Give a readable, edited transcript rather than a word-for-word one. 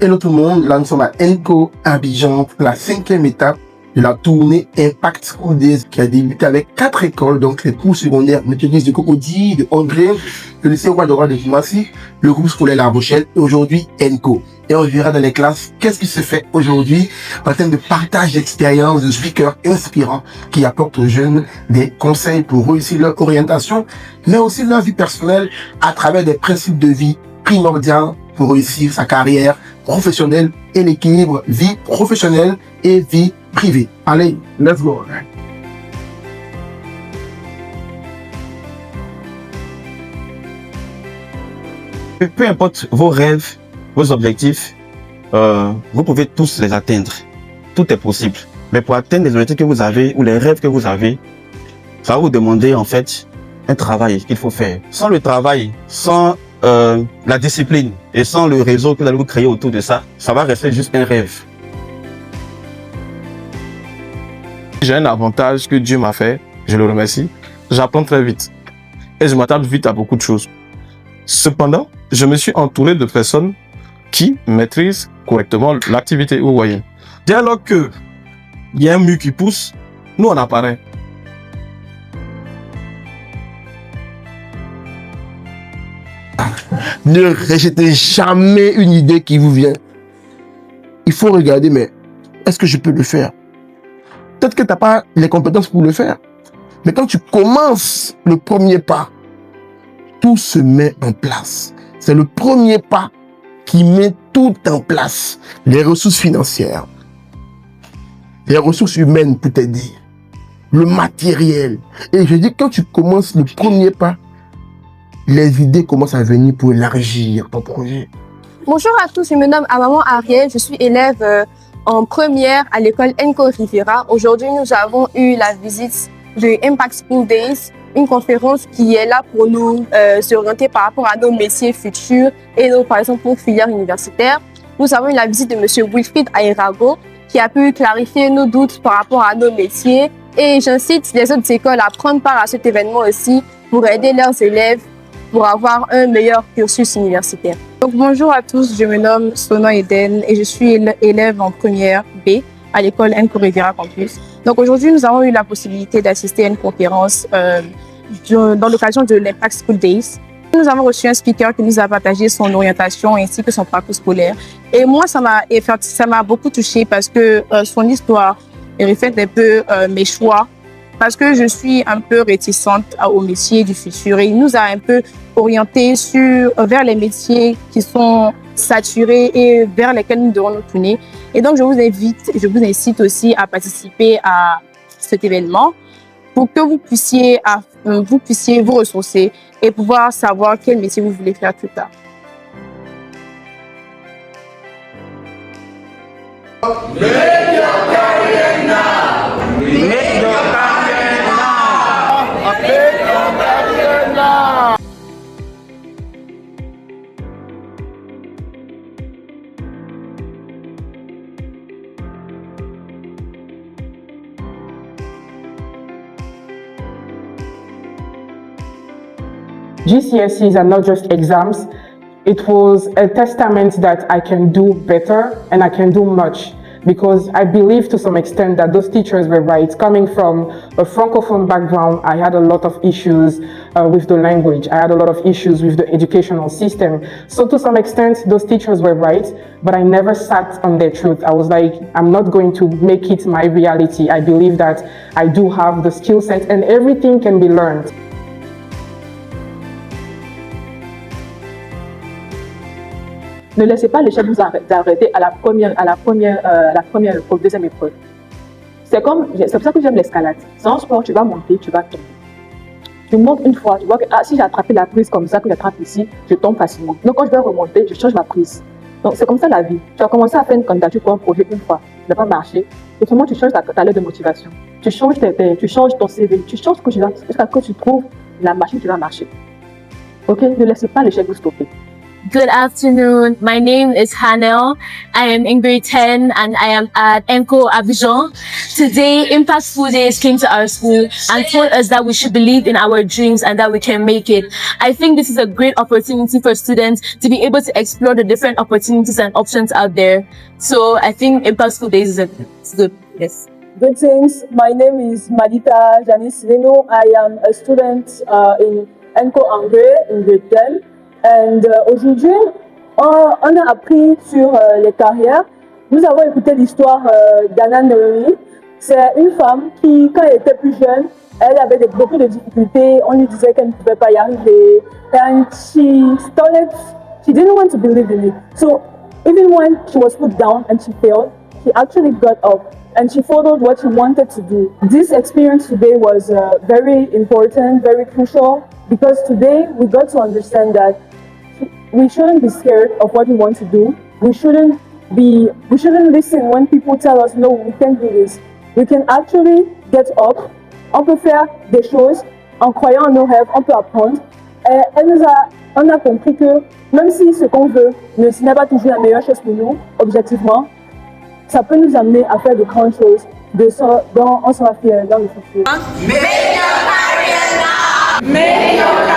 Hello tout le monde, là nous sommes à ENCO Abidjan pour la 5e étape de la tournée Impact School Days qui a débuté avec 4 écoles, donc les cours secondaires méthodistes de Cocody, de André, le lycée Ouadora de Jumassi, le groupe scolaire La Rochelle et aujourd'hui ENCO. Et on verra dans les classes qu'est-ce qui se fait aujourd'hui en termes de partage d'expériences, de speakers inspirants qui apportent aux jeunes des conseils pour réussir leur orientation, mais aussi leur vie personnelle à travers des principes de vie primordiaux pour réussir sa carrière professionnelle et l'équilibre vie professionnelle et vie privée. Allez, let's go. Peu importe vos rêves, vos objectifs, vous pouvez tous les atteindre. Tout est possible. Mais pour atteindre les objectifs que vous avez ou les rêves que vous avez, ça va vous demander en fait un travail qu'il faut faire. Sans le travail, sans la discipline et sans le réseau que vous allez vous créer autour de ça, ça va rester juste un rêve. J'ai un avantage que Dieu m'a fait, je le remercie. J'apprends très vite et je m'adapte vite à beaucoup de choses. Cependant, je me suis entouré de personnes qui maîtrisent correctement l'activité, vous voyez. Dès lors qu'il y a un mur qui pousse, nous on apparaît. Ne rejetez jamais une idée qui vous vient. Il faut regarder, mais est-ce que je peux le faire? Peut-être que tu n'as pas les compétences pour le faire. Mais quand tu commences le premier pas, tout se met en place. C'est le premier pas qui met tout en place. Les ressources financières, les ressources humaines pour t'aider, le matériel. Et je dis, quand tu commences le premier pas, les idées commencent à venir pour élargir ton projet. Bonjour à tous, je me nomme Amaman Ariel, je suis élève en première à l'école ENCO Riviera. Aujourd'hui, nous avons eu la visite de Impact School Days, une conférence qui est là pour nous s'orienter par rapport à nos métiers futurs et nos, par exemple, nos filières universitaires. Nous avons eu la visite de M. Wilfried Airago qui a pu clarifier nos doutes par rapport à nos métiers. Et j'incite les autres écoles à prendre part à cet événement aussi pour aider leurs élèves pour avoir un meilleur cursus universitaire. Donc, bonjour à tous, je me nomme Sona Eden et je suis élève en première B à l'école ENCO Riviera Campus. Donc aujourd'hui, nous avons eu la possibilité d'assister à une conférence dans l'occasion de l'Impact School Days. Nous avons reçu un speaker qui nous a partagé son orientation ainsi que son parcours scolaire. Et moi, ça m'a beaucoup touchée parce que son histoire reflète un peu mes choix. Parce que je suis un peu réticente au métier du futur et il nous a un peu orientés vers les métiers qui sont saturés et vers lesquels nous devons nous tourner. Et donc, je vous incite aussi à participer à cet événement pour que vous puissiez vous ressourcer et pouvoir savoir quel métier vous voulez faire plus tard. GCSEs are not just exams. It was a testament that I can do better and I can do much because I believe to some extent that those teachers were right. Coming from a Francophone background, I had a lot of issues with the language. I had a lot of issues with the educational system. So to some extent, those teachers were right, but I never sat on their truth. I was like, I'm not going to make it my reality. I believe that I do have the skill set and everything can be learned. Ne laissez pas l'échec vous arrêter à la première épreuve, deuxième épreuve. C'est pour ça que j'aime l'escalade. C'est un sport, tu vas monter, tu vas tomber. Tu montes une fois, tu vois que si j'ai attrapé la prise comme ça, que j'attrape ici, je tombe facilement. Donc quand je vais remonter, je change ma prise. Donc c'est comme ça la vie. Tu as commencé à faire une candidature pour un projet une fois, ça n'a pas marché. Autrement, tu changes ta lettre de motivation. Tu changes ton CV, tu changes jusqu'à ce que tu trouves la machine qui va marcher. Ok, ne laissez pas l'échec vous stopper. Good afternoon. My name is Hanel. I am in grade 10 and I am at ENCO Abidjan. Today, Impact School Days came to our school and told us that we should believe in our dreams and that we can make it. I think this is a great opportunity for students to be able to explore the different opportunities and options out there. So I think Impact School Days is good. Yes. Greetings. My name is Malika Janice Leno. I am a student in ENCO Anglais in grade 10. Et aujourd'hui, on a appris sur les carrières. Nous avons écouté l'histoire d'Anna Noemi. C'est une femme qui, quand elle était plus jeune, elle avait beaucoup de difficultés. On lui disait qu'elle ne pouvait pas y arriver. And she didn't want to believe in it. So even when she was put down and she failed, she actually got up and she followed what she wanted to do. This experience today was very important, very crucial, because today we got to understand that we shouldn't be scared of what we want to do. We shouldn't listen when people tell us, no, we can't do this. We can actually get up. On peut faire des choses en croyant en nos rêves, on peut apprendre. Et on a compris que même si ce qu'on veut ce n'est pas toujours la meilleure chose pour nous, objectivement, ça peut nous amener à faire de grandes choses dont on sera fiers dans le futur. Make your career now! Make your